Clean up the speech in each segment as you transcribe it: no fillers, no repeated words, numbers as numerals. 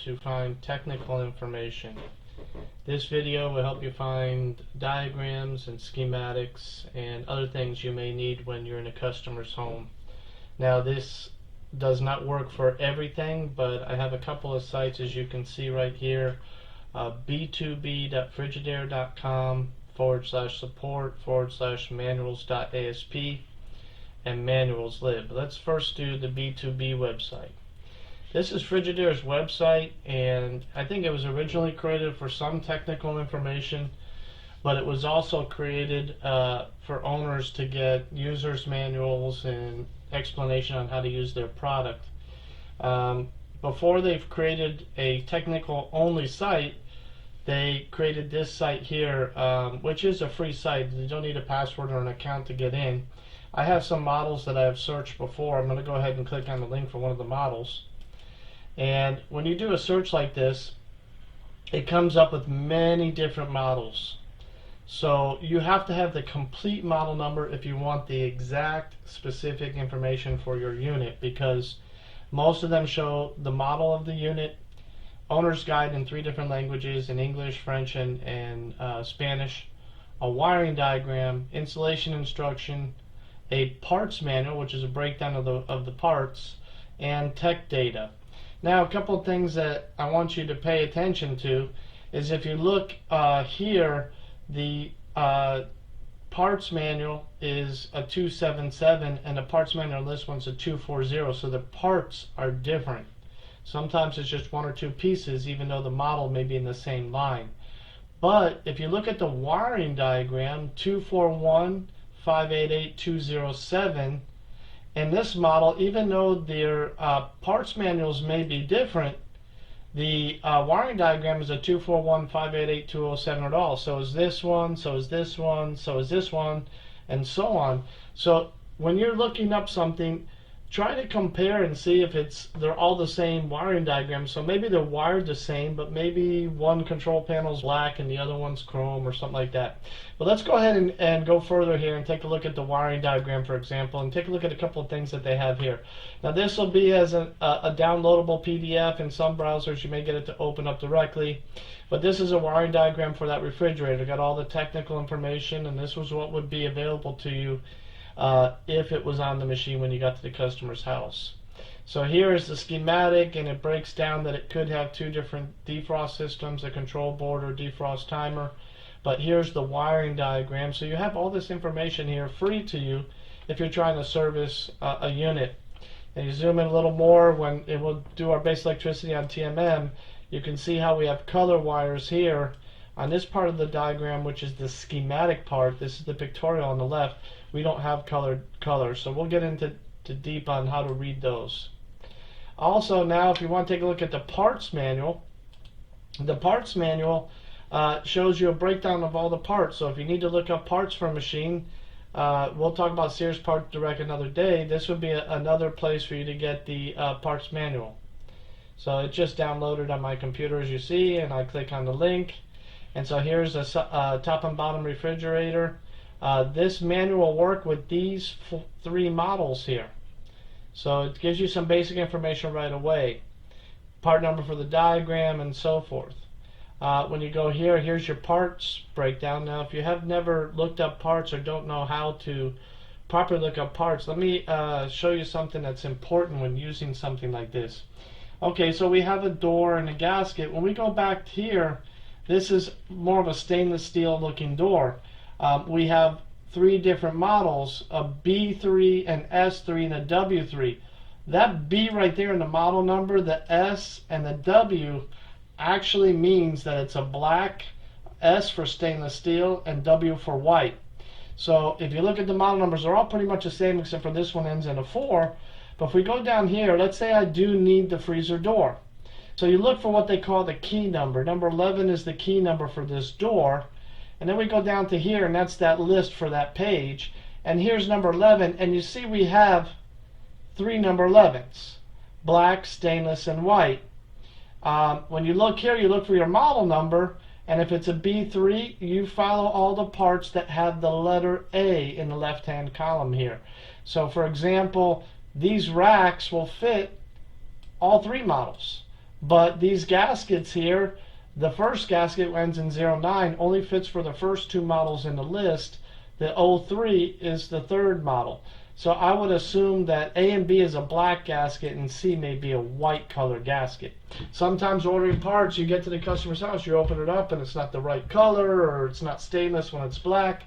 to find technical information. This video will help you find diagrams and schematics and other things you may need when you're in a customer's home. Now, this does not work for everything, but I have a couple of sites, as you can see right here, b2b.frigidaire.com/support/manuals.asp and manuals.lib. Let's first do the B2B website. This is Frigidaire's website, and I think it was originally created for some technical information, but it was also created for owners to get users manuals and explanation on how to use their product. Before they've created a technical only site, they created this site here, which is a free site. You don't need a password or an account to get in. I have some models that I have searched before. I'm going to go ahead and click on the link for one of the models. And when you do a search like this, it comes up with many different models. So you have to have the complete model number if you want the exact specific information for your unit, because most of them show the model of the unit, owner's guide in 3 different languages, in English, French, and Spanish, a wiring diagram, installation instruction, a parts manual, which is a breakdown of the parts, and tech data. Now, a couple of things that I want you to pay attention to is, if you look here, the parts manual is a 277 and the parts manual on this one's a 240, so the parts are different. Sometimes it's just 1 or 2 pieces, even though the model may be in the same line. But if you look at the wiring diagram, 241-588-207, in this model, even though their parts manuals may be different, the wiring diagram is a 241-588-207 at all. So is this one, so is this one, so is this one, and so on. So when you're looking up something, try to compare and see if they're all the same wiring diagram. So maybe they're wired the same, but maybe one control panel is black and the other one's chrome or something like that. But let's go ahead and go further here and take a look at the wiring diagram, for example, and take a look at a couple of things that they have here. Now, this will be as a downloadable PDF. In some browsers you may get it to open up directly, but this is a wiring diagram for that refrigerator. Got all the technical information, and this was what would be available to you if it was on the machine when you got to the customer's house. So here is the schematic, and it breaks down that it could have 2 different defrost systems, a control board or defrost timer. But here's the wiring diagram. So you have all this information here free to you if you're trying to service a unit. And you zoom in a little more, when it will do our base electricity on TMM, you can see how we have color wires here on this part of the diagram, which is the schematic part. This is the pictorial on the left. We don't have colored colors, so we'll get into deep on how to read those. Also, now if you want to take a look at the parts manual, the parts manual shows you a breakdown of all the parts. So if you need to look up parts for a machine, we'll talk about Sears Parts Direct another day. This would be another place for you to get the parts manual. So it just downloaded on my computer, as you see, and I click on the link. And so here's a top and bottom refrigerator. This manual will work with these 3 models here. So it gives you some basic information right away. Part number for the diagram and so forth. When you go here, here's your parts breakdown. Now, if you have never looked up parts or don't know how to properly look up parts, let me show you something that's important when using something like this. Okay, so we have a door and a gasket. When we go back here, this is more of a stainless steel looking door. We have 3 different models, a B3, an S3, and a W3. That B right there in the model number, the S and the W, actually means that it's a black, S for stainless steel, and W for white. So if you look at the model numbers, they're all pretty much the same, except for this one ends in a 4. But if we go down here, let's say I do need the freezer door. So you look for what they call the key number. Number 11 is the key number for this door. And then we go down to here, and that's that list for that page. And here's number 11, and you see we have 3 number 11s, black, stainless, and white. When you look here, you look for your model number, and if it's a B3, you follow all the parts that have the letter A in the left-hand column here. So for example, these racks will fit all 3 models. But these gaskets here, the first gasket ends in 09, only fits for the first two models in the list. The 03 is the third model. So I would assume that A and B is a black gasket and C may be a white color gasket. Sometimes ordering parts, you get to the customer's house, you open it up and it's not the right color, or it's not stainless when it's black.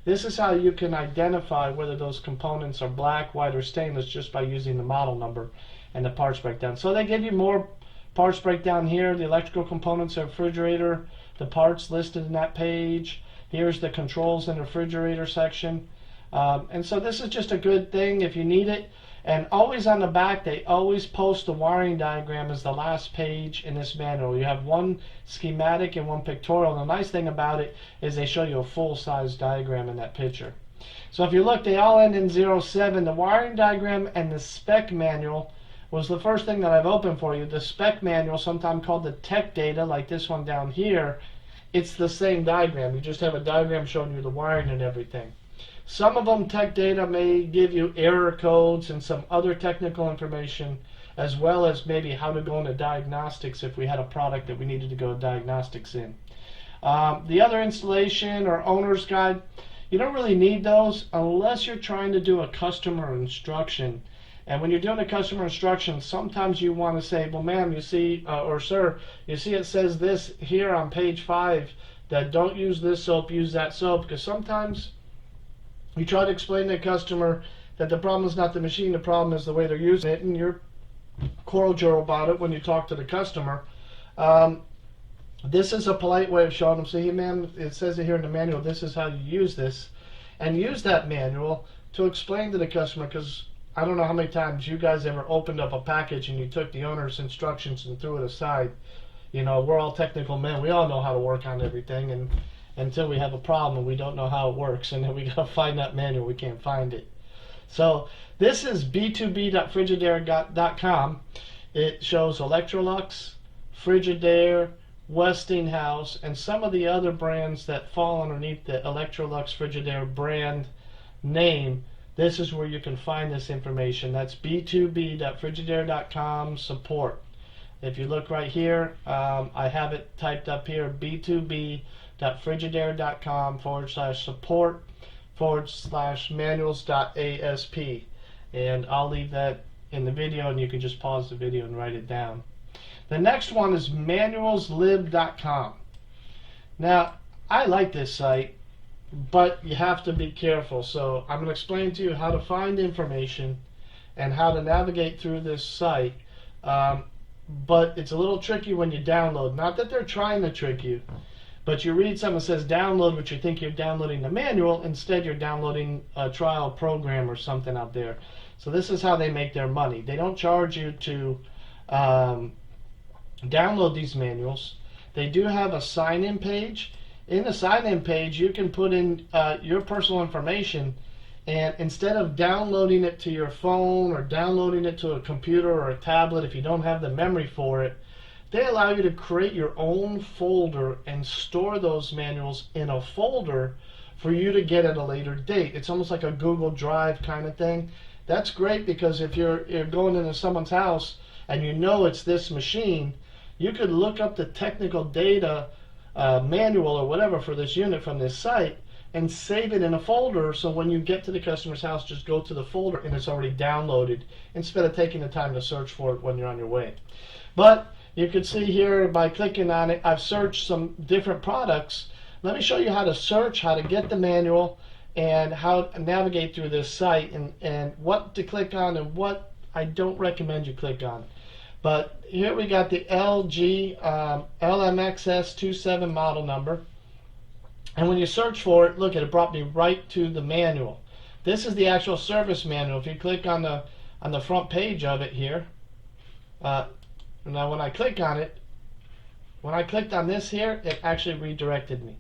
This is how you can identify whether those components are black, white, or stainless, just by using the model number and the parts breakdown. So they give you more parts breakdown here, the electrical components of the refrigerator, the parts listed in that page. Here's the controls in the refrigerator section. And so this is just a good thing if you need it. And always on the back, they always post the wiring diagram as the last page in this manual. You have one schematic and one pictorial. And the nice thing about it is they show you a full-size diagram in that picture. So if you look, they all end in 07. The wiring diagram and the spec manual was the first thing that I've opened for you. The spec manual, sometimes called the tech data, like this one down here, it's the same diagram. You just have a diagram showing you the wiring and everything. Some of them, tech data, may give you error codes and some other technical information, as well as maybe how to go into diagnostics if we had a product that we needed to go diagnostics in. The other installation or owner's guide, you don't really need those unless you're trying to do a customer instruction. And when you're doing a customer instruction, sometimes you want to say, well, ma'am, you see, or sir, you see it says this here on page 5, that don't use this soap, use that soap. Because sometimes you try to explain to the customer that the problem is not the machine, the problem is the way they're using it, and you're cordial about it when you talk to the customer. This is a polite way of showing them, say, hey, ma'am, it says it here in the manual, this is how you use this. And use that manual to explain to the customer, because I don't know how many times you guys ever opened up a package and you took the owner's instructions and threw it aside. You know, we're all technical men. We all know how to work on everything, and until we have a problem and we don't know how it works, and then we gotta find that manual, we can't find it. So this is b2b.frigidaire.com. It shows Electrolux, Frigidaire, Westinghouse, and some of the other brands that fall underneath the Electrolux Frigidaire brand name. This is where you can find this information. That's b2b.frigidaire.com support. If you look right here, I have it typed up here, b2b.frigidaire.com/support/manuals.asp. And I'll leave that in the video, and you can just pause the video and write it down. The next one is manualslib.com. Now, I like this site, but you have to be careful. So I'm going to explain to you how to find information and how to navigate through this site. But it's a little tricky when you download. Not that they're trying to trick you, but you read something that says download, but you think you're downloading the manual. Instead, you're downloading a trial program or something out there. So this is how they make their money. They don't charge you to download these manuals. They do have a sign-in page. In the sign-in page, you can put in your personal information, and instead of downloading it to your phone or downloading it to a computer or a tablet, if you don't have the memory for it, they allow you to create your own folder and store those manuals in a folder for you to get at a later date. It's almost like a Google Drive kind of thing. That's great, because if you're going into someone's house and you know it's this machine, you could look up the technical data manual or whatever for this unit from this site and save it in a folder, so when you get to the customer's house, just go to the folder and it's already downloaded, instead of taking the time to search for it when you're on your way. But you can see here by clicking on it, I've searched some different products. Let me show you how to search, how to get the manual, and how to navigate through this site, and what to click on and what I don't recommend you click on. But here we got the LG LMXS27 model number. And when you search for it, look, it brought me right to the manual. This is the actual service manual. If you click on the front page of it here, now when I click on it, when I clicked on this here, it actually redirected me.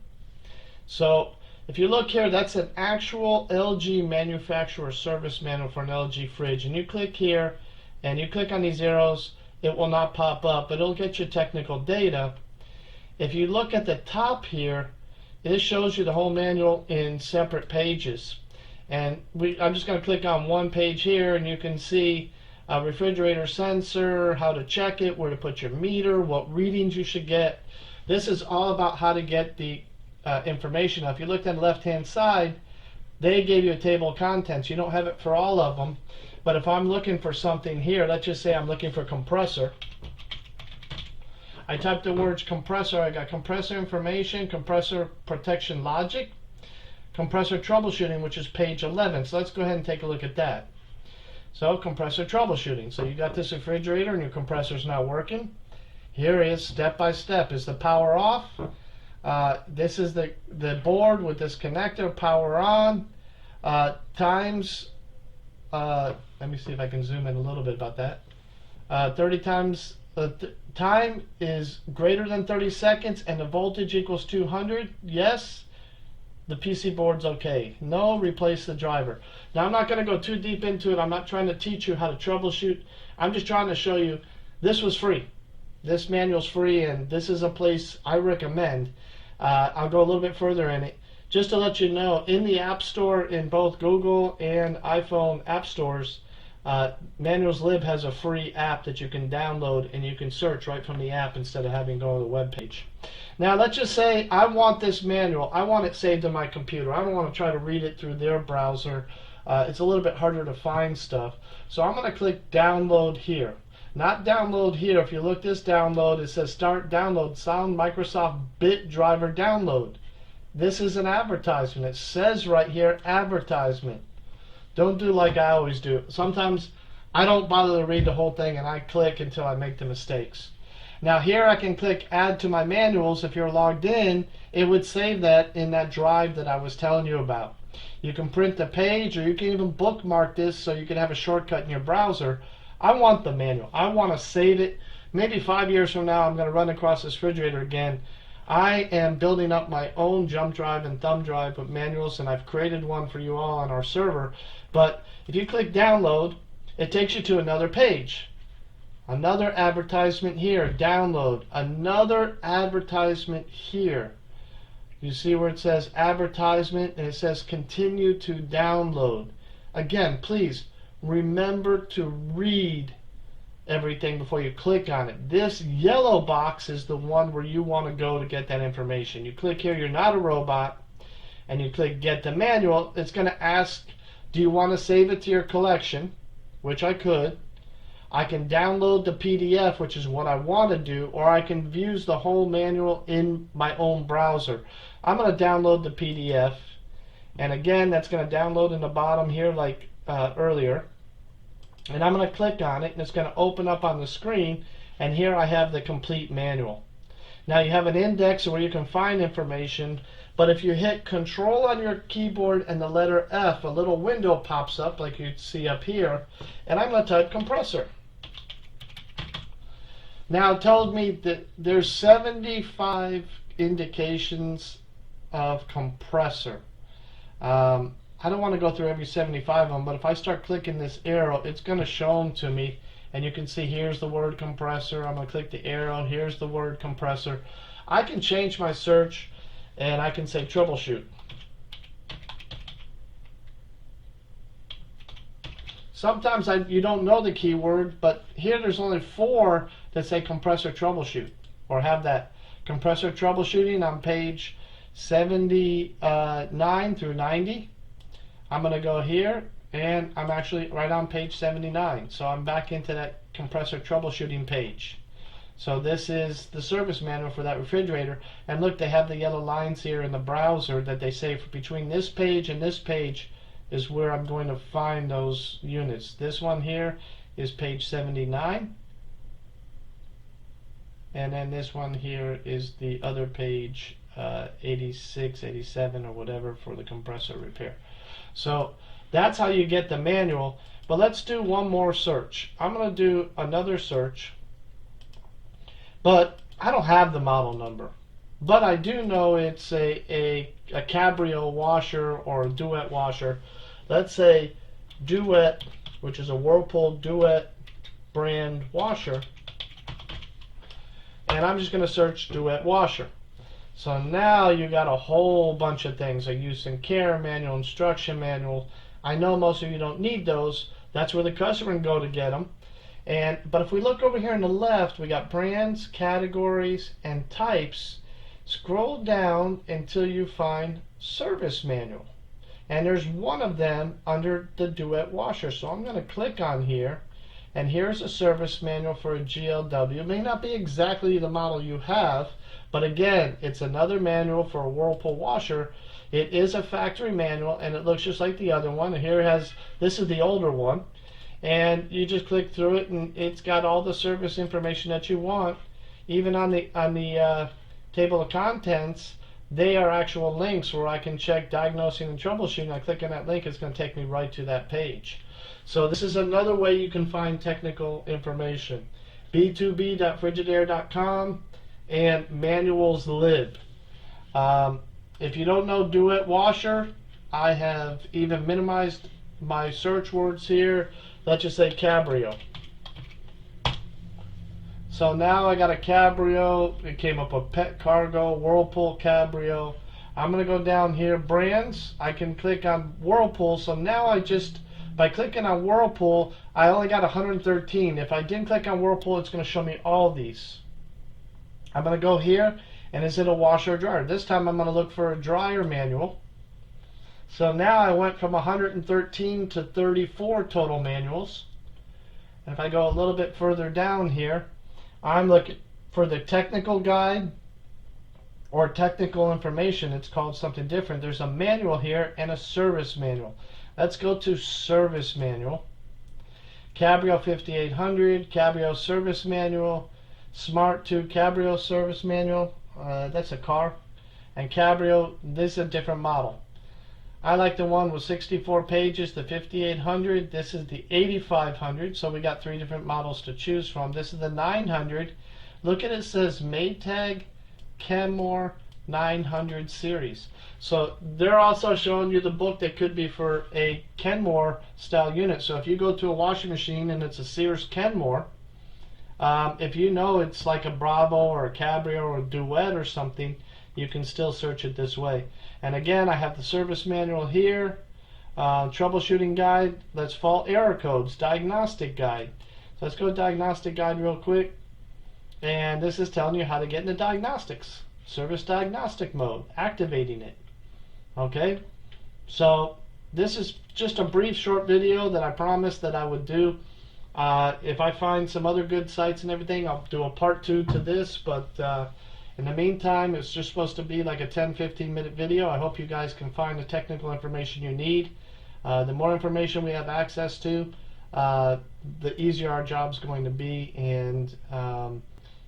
So if you look here, that's an actual LG manufacturer service manual for an LG fridge. And you click here, and you click on these arrows, it will not pop up, but it'll get your technical data. If you look at the top here, this shows you the whole manual in separate pages. And I'm just going to click on one page here, and you can see refrigerator sensor, how to check it, where to put your meter, what readings you should get. This is all about how to get the information. Now, if you looked on the left-hand side, they gave you a table of contents. You don't have it for all of them. But if I'm looking for something here, let's just say I'm looking for compressor. I typed the words compressor. I got compressor information, compressor protection logic, compressor troubleshooting, which is page 11. So let's go ahead and take a look at that. So compressor troubleshooting. So you got this refrigerator and your compressor's not working. Here is step by step. Is the power off? This is the board with this connector, power on, times, let me see if I can zoom in a little bit about that. 30 times, time is greater than 30 seconds and the voltage equals 200. Yes, the PC board's okay. No, replace the driver. Now I'm not going to go too deep into it. I'm not trying to teach you how to troubleshoot. I'm just trying to show you this was free. This manual's free, and this is a place I recommend. I'll go a little bit further in it. Just to let you know, in the App Store, in both Google and iPhone app stores, Manuals Lib has a free app that you can download and you can search right from the app instead of having to go to the web page. Now let's just say I want this manual. I want it saved in my computer. I don't want to try to read it through their browser. It's a little bit harder to find stuff. So I'm going to click download here. Not download here. If you look this download, it says start download Sound Microsoft Bit Driver download. This is an advertisement. It says right here advertisement. Don't do like I always do. Sometimes I don't bother to read the whole thing and I click until I make the mistakes. Now here I can click add to my manuals. If you're logged in, it would save that in that drive that I was telling you about. You can print the page, or you can even bookmark this so you can have a shortcut in your browser. I want the manual. I want to save it. Maybe 5 years from now I'm going to run across this refrigerator again. I am building up my own jump drive and thumb drive with manuals, and I've created one for you all on our server. But if you click download, it takes you to another page. Another advertisement here, download. Another advertisement here. You see where it says advertisement and it says continue to download. Again, please remember to read everything before you click on it. This yellow box is the one where you want to go to get that information. You click here, you're not a robot, and you click get the manual. It's going to ask, do you want to save it to your collection? Which I could. I can download the PDF, which is what I want to do, or I can view the whole manual in my own browser. I'm going to download the PDF, and again, that's going to download in the bottom here like earlier. And I'm going to click on it, and it's going to open up on the screen, and here I have the complete manual. Now you have an index where you can find information, but if you hit Control on your keyboard and the letter F, a little window pops up like you see up here, and I'm going to type compressor. Now it told me that there's 75 indications of compressor. I don't want to go through every 75 of them, but if I start clicking this arrow, it's going to show them to me, and you can see here's the word compressor. I'm going to click the arrow, here's the word compressor. I can change my search, and I can say troubleshoot. Sometimes you don't know the keyword, but here there's only 4 that say compressor troubleshoot, or have that compressor troubleshooting on page 79 through 90. I'm going to go here, and I'm actually right on page 79. So I'm back into that compressor troubleshooting page. So this is the service manual for that refrigerator. And look, they have the yellow lines here in the browser that they say between this page and this page is where I'm going to find those units. This one here is page 79. And then this one here is the other page, 86, 87, or whatever, for the compressor repair. So that's how you get the manual. But let's do one more search. I'm going to do another search, but I don't have the model number. But I do know it's a Cabrio washer or a Duet washer. Let's say Duet, which is a Whirlpool Duet brand washer. And I'm just going to search Duet washer. So now you got a whole bunch of things, a use and care manual, instruction manual. I know most of you don't need those. That's where the customer can go to get them. But if we look over here on the left, we got brands, categories, and types. Scroll down until you find service manual. And there's one of them under the Duet washer. So I'm going to click on here. And here's a service manual for a GLW. It may not be exactly the model you have, but again, it's another manual for a Whirlpool washer. It is a factory manual, and it looks just like the other one. And here it has, this is the older one. And you just click through it, and it's got all the service information that you want. Even on the table of contents, they are actual links where I can check diagnosing and troubleshooting. I click on that link, it's going to take me right to that page. So this is another way you can find technical information. b2b.frigidaire.com and manuals lib. If you don't know Duet washer, I have even minimized my search words here. Let's just say Cabrio. So now I got a Cabrio. It came up with Pet Cargo, Whirlpool Cabrio. I'm going to go down here, brands. I can click on Whirlpool. So now by clicking on Whirlpool, I only got 113. If I didn't click on Whirlpool, it's going to show me all these. I'm going to go here, and is it a washer or dryer? This time I'm going to look for a dryer manual. So now I went from 113 to 34 total manuals. And if I go a little bit further down here, I'm looking for the technical guide or technical information. It's called something different. There's a manual here and a service manual. Let's go to service manual. Cabrio 5800, Cabrio service manual, Smart 2 Cabrio service manual. That's a car. And Cabrio, this is a different model. I like the one with 64 pages, the 5800. This is the 8500. So we got 3 different models to choose from. This is the 900. Look at it, says Maytag Kenmore 900 series. So they're also showing you the book that could be for a Kenmore style unit. So if you go to a washing machine and it's a Sears Kenmore, if you know it's like a Bravo or a Cabrio or a Duet or something, you can still search it this way. And again, I have the service manual here, troubleshooting guide, let's fault error codes, diagnostic guide. So let's go to diagnostic guide real quick. And this is telling you how to get into diagnostics. Service diagnostic mode, activating it. Okay, so this is just a brief short video that I promised that I would do. If I find some other good sites and everything, I'll do a part 2 to this, but in the meantime, it's just supposed to be like a 10-15 minute video. I hope you guys can find the technical information you need. The more information we have access to, the easier our job's going to be, and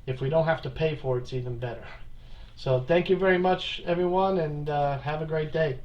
if we don't have to pay for it, it's even better. So thank you very much, everyone, and have a great day.